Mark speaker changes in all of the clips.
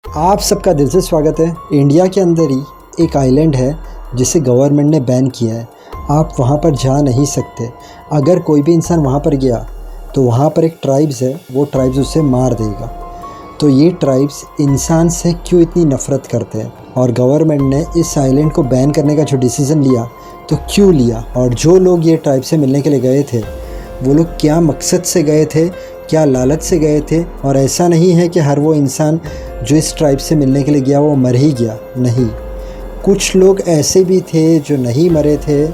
Speaker 1: आप सबका दिल से स्वागत है। इंडिया के अंदर ही एक आइलैंड है जिसे गवर्नमेंट ने बैन किया है। आप वहाँ पर जा नहीं सकते। अगर कोई भी इंसान वहाँ पर गया तो वहाँ पर एक ट्राइब्स है, वो ट्राइब्स उसे मार देगा। तो ये ट्राइब्स इंसान से क्यों इतनी नफ़रत करते हैं और गवर्नमेंट ने इस आइलैंड को बैन करने का जो डिसीज़न लिया तो क्यों लिया, और जो लोग ये ट्राइब से मिलने के लिए गए थे वो लोग क्या मकसद से गए थे, क्या लालच से गए थे। और ऐसा नहीं है कि हर वो इंसान जो इस ट्राइब से मिलने के लिए गया वो मर ही गया, नहीं। कुछ लोग ऐसे भी थे जो नहीं मरे थे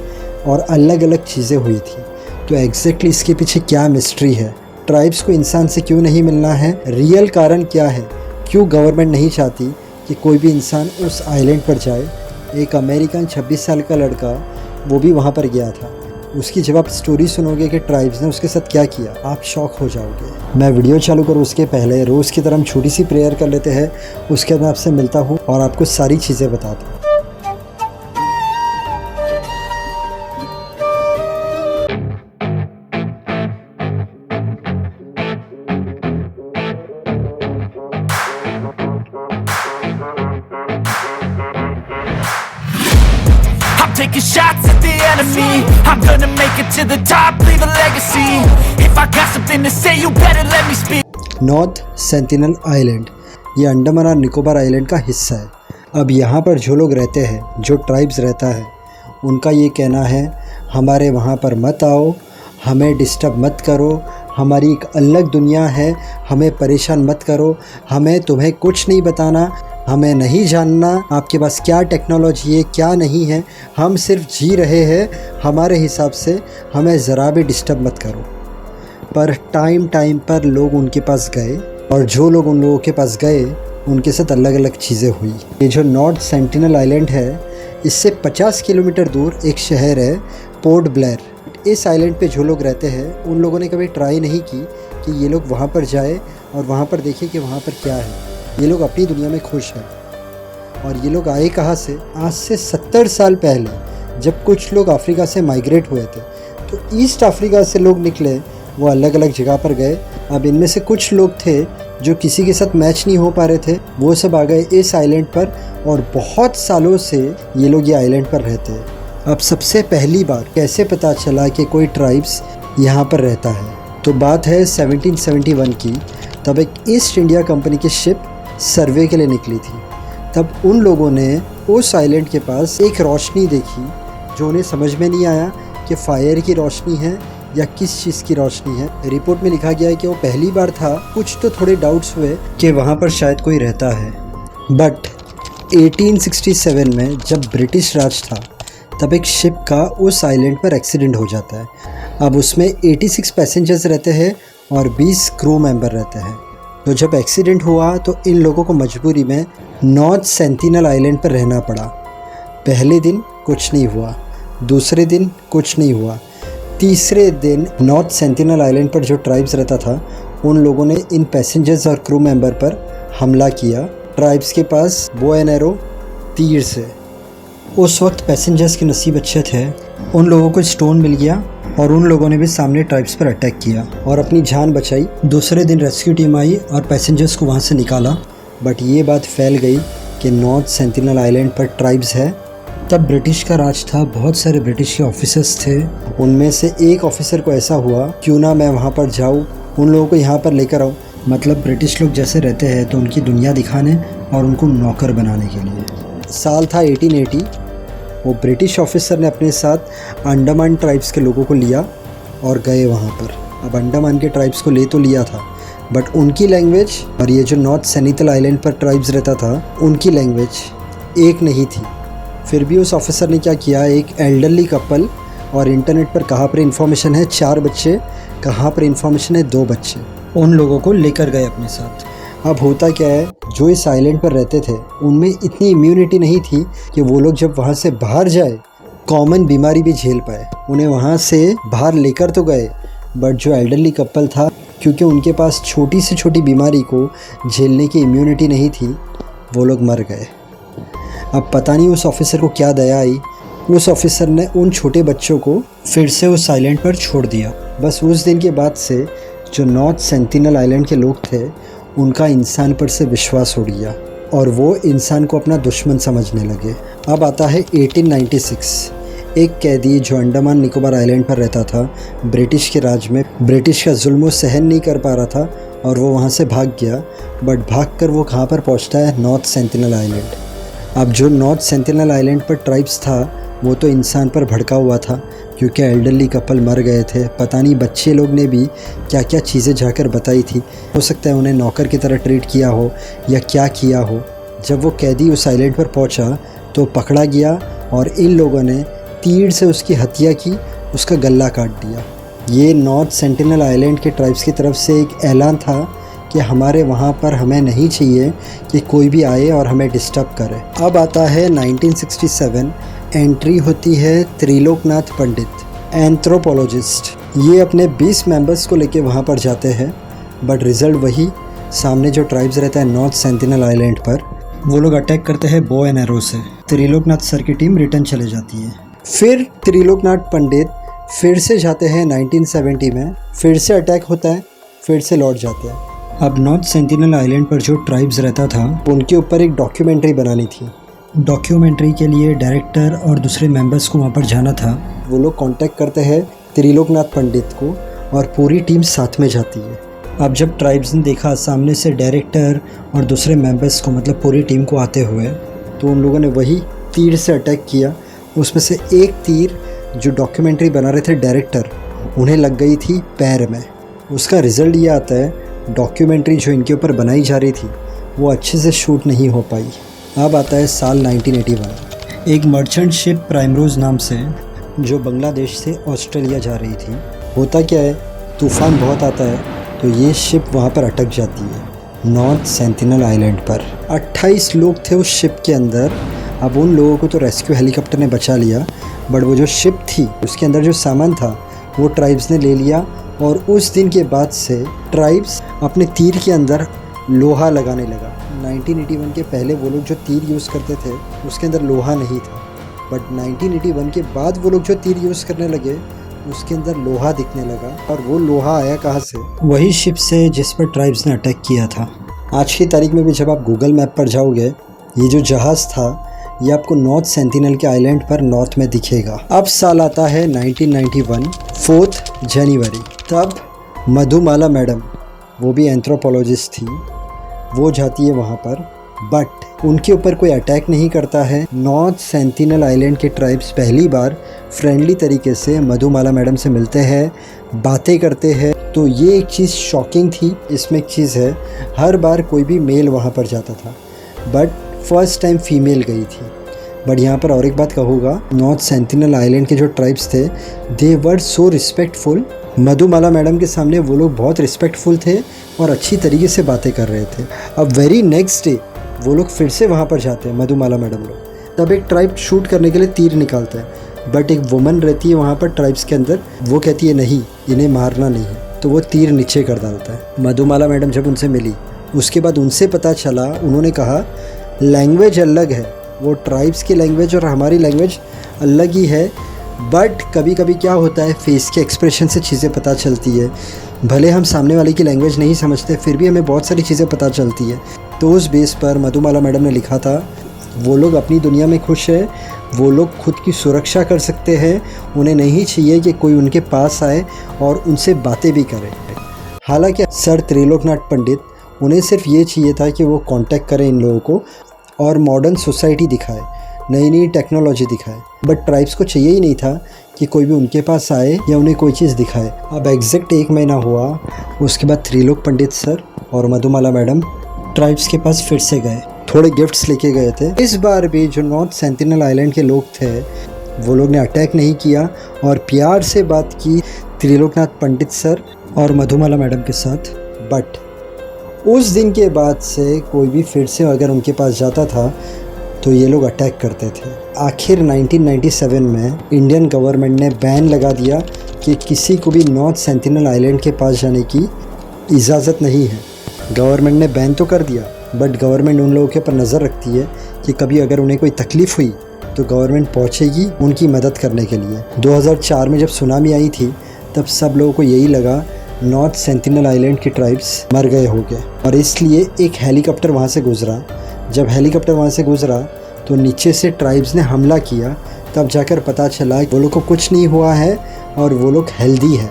Speaker 1: और अलग अलग चीज़ें हुई थी। तो एग्जैक्टली इसके पीछे क्या मिस्ट्री है, ट्राइब्स को इंसान से क्यों नहीं मिलना है, रियल कारण क्या है, क्यों गवर्नमेंट नहीं चाहती कि कोई भी इंसान उस आइलैंड पर जाए। एक अमेरिकन 26 साल का लड़का वो भी वहाँ पर गया था। उसकी जब आप स्टोरी सुनोगे कि ट्राइब्स ने उसके साथ क्या किया, आप शॉक हो जाओगे। मैं वीडियो चालू करूँ उसके पहले रोज़ की तरह हम छोटी सी प्रेयर कर लेते हैं। उसके बाद मैं आपसे मिलता हूँ और आपको सारी चीज़ें बताता हूँ।
Speaker 2: Taking shots at the enemy, I'm gonna make it to the top, leave a legacy. If I got something to say, you better let me speak.
Speaker 1: North sentinel island ये अंडमान और निकोबार आइलैंड का हिस्सा है। अब यहाँ पर जो लोग रहते हैं, जो ट्राइब्स रहता है, उनका ये कहना है हमारे वहाँ पर मत आओ, हमें डिस्टर्ब मत करो, हमारी एक अलग दुनिया है, हमें परेशान मत करो, हमें तुम्हें कुछ नहीं बताना, हमें नहीं जानना आपके पास क्या टेक्नोलॉजी है क्या नहीं है, हम सिर्फ जी रहे हैं हमारे हिसाब से, हमें ज़रा भी डिस्टर्ब मत करो। पर टाइम पर लोग उनके पास गए और जो लोग उन लोगों के पास गए उनके साथ अलग अलग चीज़ें हुई। ये जो नॉर्थ सेंटिनल आइलैंड है, इससे 50 किलोमीटर दूर एक शहर है पोर्ट ब्लेयर। इस आइलैंड पे जो लोग रहते हैं उन लोगों ने कभी ट्राई नहीं की कि ये लोग वहाँ पर जाए और वहाँ पर देखें कि वहाँ पर क्या है। ये लोग अपनी दुनिया में खुश हैं। और ये लोग आए कहाँ से? आज से 70 साल पहले जब कुछ लोग अफ्रीका से माइग्रेट हुए थे, तो ईस्ट अफ्रीका से लोग निकले, वो अलग अलग जगह पर गए। अब इनमें से कुछ लोग थे जो किसी के साथ मैच नहीं हो पा रहे थे, वो सब आ गए इस आइलैंड पर और बहुत सालों से ये लोग ये आइलैंड पर रहते हैं। अब सबसे पहली बार कैसे पता चला कि कोई ट्राइब्स यहाँ पर रहता है? तो बात है 1771 की। तब एक ईस्ट इंडिया कंपनी की शिप सर्वे के लिए निकली थी। तब उन लोगों ने उस आइलैंड के पास एक रोशनी देखी जो उन्हें समझ में नहीं आया कि फायर की रोशनी है या किस चीज़ की रोशनी है। रिपोर्ट में लिखा गया है कि वो पहली बार था। कुछ तो थोड़े डाउट्स हुए कि वहाँ पर शायद कोई रहता है। बट 1867 में जब ब्रिटिश राज था तब एक शिप का उस आइलैंड पर एक्सीडेंट हो जाता है। अब उसमें 86 पैसेंजर्स रहते हैं और 20 क्रू मेंबर रहते हैं। तो जब एक्सीडेंट हुआ तो इन लोगों को मजबूरी में नॉर्थ सेंटिनल आइलैंड पर रहना पड़ा। पहले दिन कुछ नहीं हुआ, दूसरे दिन कुछ नहीं हुआ, तीसरे दिन नॉर्थ सेंटिनल आइलैंड पर जो ट्राइब्स रहता था उन लोगों ने इन पैसेंजर्स और क्रू मेंबर पर हमला किया। ट्राइब्स के पास बो एंड एरो, तीर से। उस वक्त पैसेंजर्स के नसीब अच्छे थे, उन लोगों को स्टोन मिल गया और उन लोगों ने भी सामने ट्राइब्स पर अटैक किया और अपनी जान बचाई। दूसरे दिन रेस्क्यू टीम आई और पैसेंजर्स को वहाँ से निकाला। बट ये बात फैल गई कि नॉर्थ सेंटिनल आइलैंड पर ट्राइब्स है। तब ब्रिटिश का राज था, बहुत सारे ब्रिटिश के ऑफिसर्स थे। उनमें से एक ऑफिसर को ऐसा हुआ क्यों ना मैं वहाँ पर जाऊँ, उन लोगों को यहाँ पर लेकर आऊँ। मतलब ब्रिटिश लोग जैसे रहते हैं तो उनकी दुनिया दिखाने और उनको नौकर बनाने के लिए। साल था 1880। वो ब्रिटिश ऑफिसर ने अपने साथ अंडमान ट्राइब्स के लोगों को लिया और गए वहाँ पर। अब अंडमान के ट्राइब्स को ले तो लिया था बट उनकी लैंग्वेज और ये जो नॉर्थ सेंटिनल आइलैंड पर ट्राइब्स रहता था उनकी लैंग्वेज एक नहीं थी। फिर भी उस ऑफिसर ने क्या किया, एक एल्डरली कपल और इंटरनेट पर कहाँ पर इन्फॉर्मेशन है 4 बच्चे, कहाँ पर इन्फॉर्मेशन है 2 बच्चे, उन लोगों को लेकर गए अपने साथ। अब होता क्या है, जो इस आइलैंड पर रहते थे उनमें इतनी इम्यूनिटी नहीं थी कि वो लोग जब वहाँ से बाहर जाए कॉमन बीमारी भी झेल पाए। उन्हें वहाँ से बाहर लेकर तो गए बट जो एल्डरली कपल था, क्योंकि उनके पास छोटी से छोटी बीमारी को झेलने की इम्यूनिटी नहीं थी, वो लोग मर गए। अब पता नहीं उस ऑफिसर को क्या दया आई, उस ऑफिसर ने उन छोटे बच्चों को फिर से उस आइलैंड पर छोड़ दिया। बस उस दिन के बाद से जो नॉर्थ सेंटिनल आइलैंड के लोग थे उनका इंसान पर से विश्वास उड़ गया। और वो इंसान को अपना दुश्मन समझने लगे। अब आता है 1896। एक कैदी जो अंडमान निकोबार आइलैंड पर रहता था, ब्रिटिश के राज में ब्रिटिश का जुल्म सहन नहीं कर पा रहा था और वो वहाँ से भाग गया। बट भागकर वो कहाँ पर पहुँचता है? North sentinel island. अब जो नॉर्थ सेंटिनल आइलैंड पर ट्राइब्स था वो तो इंसान पर भड़का हुआ था, क्योंकि एल्डरली कपल मर गए थे। पता नहीं बच्चे लोग ने भी क्या क्या चीज़ें जाकर बताई थी। हो सकता है उन्हें नौकर की तरह ट्रीट किया हो या क्या किया हो। जब वो कैदी उस आइलैंड पर पहुंचा तो पकड़ा गया और इन लोगों ने तीर से उसकी हत्या की, उसका गला काट दिया। ये नॉर्थ सेंटिनल आइलैंड के ट्राइब्स की तरफ से एक ऐलान था कि हमारे वहाँ पर हमें नहीं चाहिए कि कोई भी आए और हमें डिस्टर्ब करे। अब आता है 1967। एंट्री होती है त्रिलोकनाथ पंडित, एंथ्रोपोलॉजिस्ट। ये अपने 20 मेंबर्स को लेके वहाँ पर जाते हैं, बट रिज़ल्ट वही। सामने जो ट्राइब्स रहता है नॉर्थ सेंटिनल आइलैंड पर, वो लोग अटैक करते हैं बो एंड एरो से। त्रिलोकनाथ सर की टीम रिटर्न चले जाती है। फिर त्रिलोकनाथ पंडित फिर से जाते हैं 1970 में, फिर से अटैक होता है, फिर से लौट जाते हैं। अब नॉर्थ सेंटिनल आइलैंड पर जो ट्राइब्स रहता था उनके ऊपर एक डॉक्यूमेंट्री बनानी थी। डॉक्यूमेंट्री के लिए डायरेक्टर और दूसरे मेंबर्स को वहाँ पर जाना था। वो लोग कांटेक्ट करते हैं त्रिलोकनाथ पंडित को और पूरी टीम साथ में जाती है। अब जब ट्राइब्स ने देखा सामने से डायरेक्टर और दूसरे मेंबर्स को, मतलब पूरी टीम को आते हुए, तो उन लोगों ने वही तीर से अटैक किया। उसमें से एक तीर जो डॉक्यूमेंट्री बना रहे थे डायरेक्टर, उन्हें लग गई थी पैर में। उसका रिज़ल्ट ये आता है डॉक्यूमेंट्री जो इनके ऊपर बनाई जा रही थी वो अच्छे से शूट नहीं हो पाई। अब आता है साल 1981। एक मर्चेंट शिप प्राइमरोज नाम से जो बांग्लादेश से ऑस्ट्रेलिया जा रही थी। होता क्या है, तूफ़ान बहुत आता है तो ये शिप वहाँ पर अटक जाती है नॉर्थ सेंटिनल आइलैंड पर। 28 लोग थे उस शिप के अंदर। अब उन लोगों को तो रेस्क्यू हेलीकॉप्टर ने बचा लिया, बट वो जो शिप थी उसके अंदर जो सामान था वो ट्राइब्स ने ले लिया। और उस दिन के बाद से ट्राइब्स अपने तीर के अंदर लोहा लगाने लगा। 1981 के पहले वो लोग जो तीर यूज़ करते थे उसके अंदर लोहा नहीं था, बट 1981 के बाद वो लोग जो तीर यूज़ करने लगे उसके अंदर लोहा दिखने लगा। और वो लोहा आया कहाँ से? वही शिप से जिस पर ट्राइब्स ने अटैक किया था। आज की तारीख में भी जब आप गूगल मैप पर जाओगे, ये जो जहाज़ था ये आपको नॉर्थ सेंटिनल के आइलैंड पर नॉर्थ में दिखेगा। अब साल आता है 1991, 4 जनवरी। तब मधुमाला मैडम, वो भी एंथ्रोपोलॉजिस्ट थी, वो जाती है वहाँ पर, बट उनके ऊपर कोई अटैक नहीं करता है। नॉर्थ सेंटिनल आइलैंड के ट्राइब्स पहली बार फ्रेंडली तरीके से मधुमाला मैडम से मिलते हैं, बातें करते हैं। तो ये एक चीज़ शॉकिंग थी। इसमें एक चीज़ है, हर बार कोई भी मेल वहाँ पर जाता था, बट फर्स्ट टाइम फीमेल गई थी। बट यहाँ पर और एक बात कहूँगा, नॉर्थ सेंटिनल आइलैंड के जो ट्राइब्स थे दे वर सो रिस्पेक्टफुल। मधुमाला मैडम के सामने वो लोग बहुत रिस्पेक्टफुल थे और अच्छी तरीके से बातें कर रहे थे। अब वेरी नेक्स्ट डे वो लोग फिर से वहाँ पर जाते हैं, मधुमाला मैडम लोग। तब एक ट्राइब शूट करने के लिए तीर निकालता है, बट एक वुमन रहती है वहाँ पर ट्राइब्स के अंदर, वो कहती है नहीं, इन्हें मारना नहीं है, तो वो तीर नीचे कर डालता है। मधुमाला मैडम जब उनसे मिली उसके बाद उनसे पता चला, उन्होंने कहा लैंग्वेज अलग है, वो ट्राइब्स की लैंग्वेज और हमारी लैंग्वेज अलग ही है, बट कभी कभी क्या होता है फेस के एक्सप्रेशन से चीज़ें पता चलती है। भले हम सामने वाले की लैंग्वेज नहीं समझते फिर भी हमें बहुत सारी चीज़ें पता चलती है। तो उस बेस पर मधुमाला मैडम ने लिखा था, वो लोग अपनी दुनिया में खुश है, वो लोग खुद की सुरक्षा कर सकते हैं, उन्हें नहीं चाहिए कि कोई उनके पास आए और उनसे बातें भी करे। हालांकि सर त्रिलोकनाथ पंडित, उन्हें सिर्फ ये चाहिए था कि वो कांटेक्ट करें इन लोगों को और मॉडर्न सोसाइटी दिखाए, नई नई टेक्नोलॉजी दिखाए, बट ट्राइब्स को चाहिए ही नहीं था कि कोई भी उनके पास आए या उन्हें कोई चीज़ दिखाए। अब एग्जैक्ट 1 महीना हुआ, उसके बाद त्रिलोक पंडित सर और मधुमाला मैडम ट्राइब्स के पास फिर से गए, थोड़े गिफ्ट्स लेके गए थे। इस बार भी जो नॉर्थ सेंटिनल आइलैंड के लोग थे वो लोग ने अटैक नहीं किया और प्यार से बात की त्रिलोकनाथ पंडित सर और मधुमाला मैडम के साथ। बट उस दिन के बाद से कोई भी फिर से अगर उनके पास जाता था तो ये लोग अटैक करते थे। आखिर 1997 में इंडियन गवर्नमेंट ने बैन लगा दिया कि किसी को भी नॉर्थ सेंटिनल आइलैंड के पास जाने की इजाज़त नहीं है। गवर्नमेंट ने बैन तो कर दिया, बट गवर्नमेंट उन लोगों के ऊपर नज़र रखती है कि कभी अगर उन्हें कोई तकलीफ़ हुई तो गवर्नमेंट पहुंचेगी उनकी मदद करने के लिए। 2004 में जब सुनामी आई थी तब सब लोगों को यही लगा नॉर्थ सेंटिनल आइलैंड के ट्राइब्स मर गए होंगे और इसलिए एक हेलीकॉप्टर वहाँ से गुजरा जब हेलीकॉप्टर वहाँ से गुजरा तो नीचे से ट्राइब्स ने हमला किया, तब जाकर पता चला वो लोग को कुछ नहीं हुआ है और वो लोग हेल्दी है।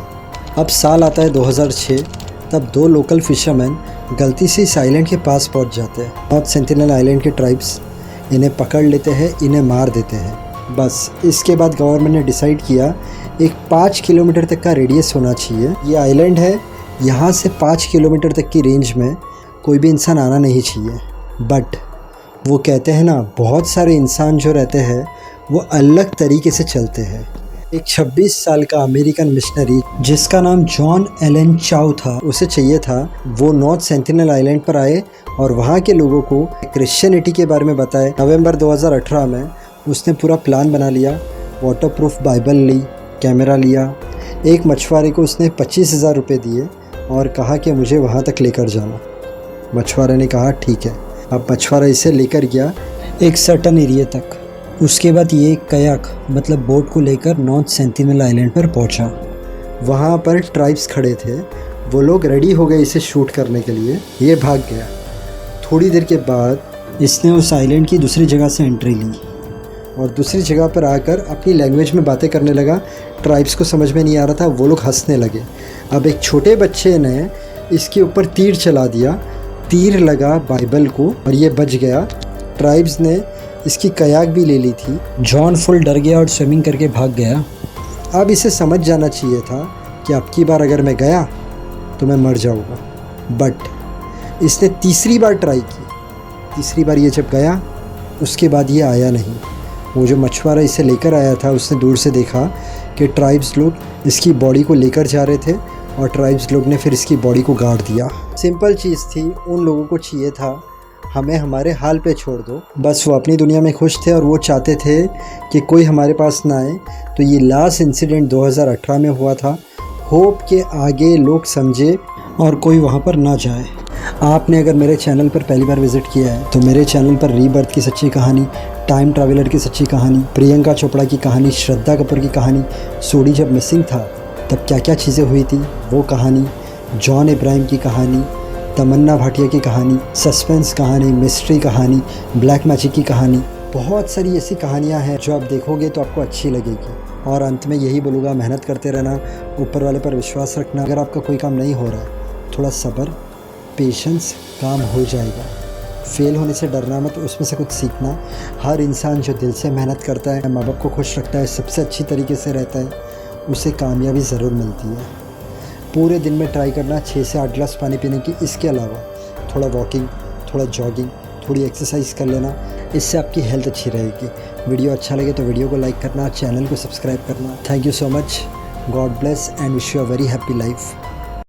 Speaker 1: अब साल आता है 2006, तब 2 लोकल फिशरमैन गलती से इस आइलैंड के पास पहुंच जाते हैं। नॉर्थ सेंटिनल आइलैंड के ट्राइब्स इन्हें पकड़ लेते हैं, इन्हें मार देते हैं। बस इसके बाद गवर्नमेंट ने डिसाइड किया एक 5 किलोमीटर तक का रेडियस होना चाहिए। ये आइलैंड है, यहाँ से 5 किलोमीटर तक की रेंज में कोई भी इंसान आना नहीं चाहिए। बट वो कहते हैं ना, बहुत सारे इंसान जो रहते हैं वो अलग तरीके से चलते हैं। एक 26 साल का अमेरिकन मिशनरी जिसका नाम जॉन एलन चाउ था, उसे चाहिए था वो नॉर्थ सेंटिनल आइलैंड पर आए और वहाँ के लोगों को क्रिश्चियनिटी के बारे में बताए। नवंबर 2018 में उसने पूरा प्लान बना लिया, वाटरप्रूफ बाइबल ली, कैमरा लिया। एक मछुआरे को उसने 25,000 रुपये दिए और कहा कि मुझे वहाँ तक लेकर जाना। मछुआरे ने कहा ठीक है। अब मछुआरा इसे लेकर गया एक सर्टन एरिया तक। उसके बाद ये कयाक मतलब बोट को लेकर नॉर्थ सेंटिनल आइलैंड पर पहुंचा। वहाँ पर ट्राइब्स खड़े थे, वो लोग रेडी हो गए इसे शूट करने के लिए। ये भाग गया। थोड़ी देर के बाद इसने उस आइलैंड की दूसरी जगह से एंट्री ली और दूसरी जगह पर आकर अपनी लैंग्वेज में बातें करने लगा। ट्राइब्स को समझ में नहीं आ रहा था, वो लोग हंसने लगे। अब एक छोटे बच्चे ने इसके ऊपर तीर चला दिया, तीर लगा बाइबल को और ये बच गया। ट्राइब्स ने इसकी कयाक भी ले ली थी। जॉन फुल डर गया और स्विमिंग करके भाग गया। अब इसे समझ जाना चाहिए था कि अब की बार अगर मैं गया तो मैं मर जाऊँगा। बट इसने तीसरी बार ट्राई की। तीसरी बार ये जब गया उसके बाद ये आया नहीं। वो जो मछुआरा इसे लेकर आया था उसने दूर से देखा कि ट्राइब्स लोग इसकी बॉडी को लेकर जा रहे थे और ट्राइब्स लोग ने फिर इसकी बॉडी को गाड़ दिया। सिंपल चीज़ थी, उन लोगों को चाहिए था हमें हमारे हाल पे छोड़ दो। बस वो अपनी दुनिया में खुश थे और वो चाहते थे कि कोई हमारे पास ना आए। तो ये लास्ट इंसिडेंट 2018 में हुआ था। होप के आगे लोग समझे और कोई वहाँ पर ना जाए। आपने अगर मेरे चैनल पर पहली बार विज़िट किया है तो मेरे चैनल पर रीबर्थ की सच्ची कहानी, टाइम ट्रैवलर की सच्ची कहानी, प्रियंका चोपड़ा की कहानी, श्रद्धा कपूर की कहानी, सोडी जब मिसिंग था तब क्या क्या चीज़ें हुई थी वो कहानी, जॉन इब्राहिम की कहानी, तमन्ना भाटिया की कहानी, सस्पेंस कहानी, मिस्ट्री कहानी, ब्लैक मैजिक की कहानी, बहुत सारी ऐसी कहानियाँ हैं जो आप देखोगे तो आपको अच्छी लगेगी। और अंत में यही बोलूँगा, मेहनत करते रहना, ऊपर वाले पर विश्वास रखना। अगर आपका कोई काम नहीं हो रहा है, थोड़ा सब्र, पेशेंस, काम हो जाएगा। फेल होने से डरना मत, उसमें से कुछ सीखना। हर इंसान जो दिल से मेहनत करता है, माँ बाप को खुश रखता है, सबसे अच्छी तरीके से रहता है, उसे कामयाबी ज़रूर मिलती है। पूरे दिन में ट्राई करना 6 से 8 गिलास पानी पीने की। इसके अलावा थोड़ा वॉकिंग, थोड़ा जॉगिंग, थोड़ी एक्सरसाइज कर लेना, इससे आपकी हेल्थ अच्छी रहेगी। वीडियो अच्छा लगे तो वीडियो को लाइक करना, चैनल को सब्सक्राइब करना। Thank you so much. God bless and wish you a very happy life.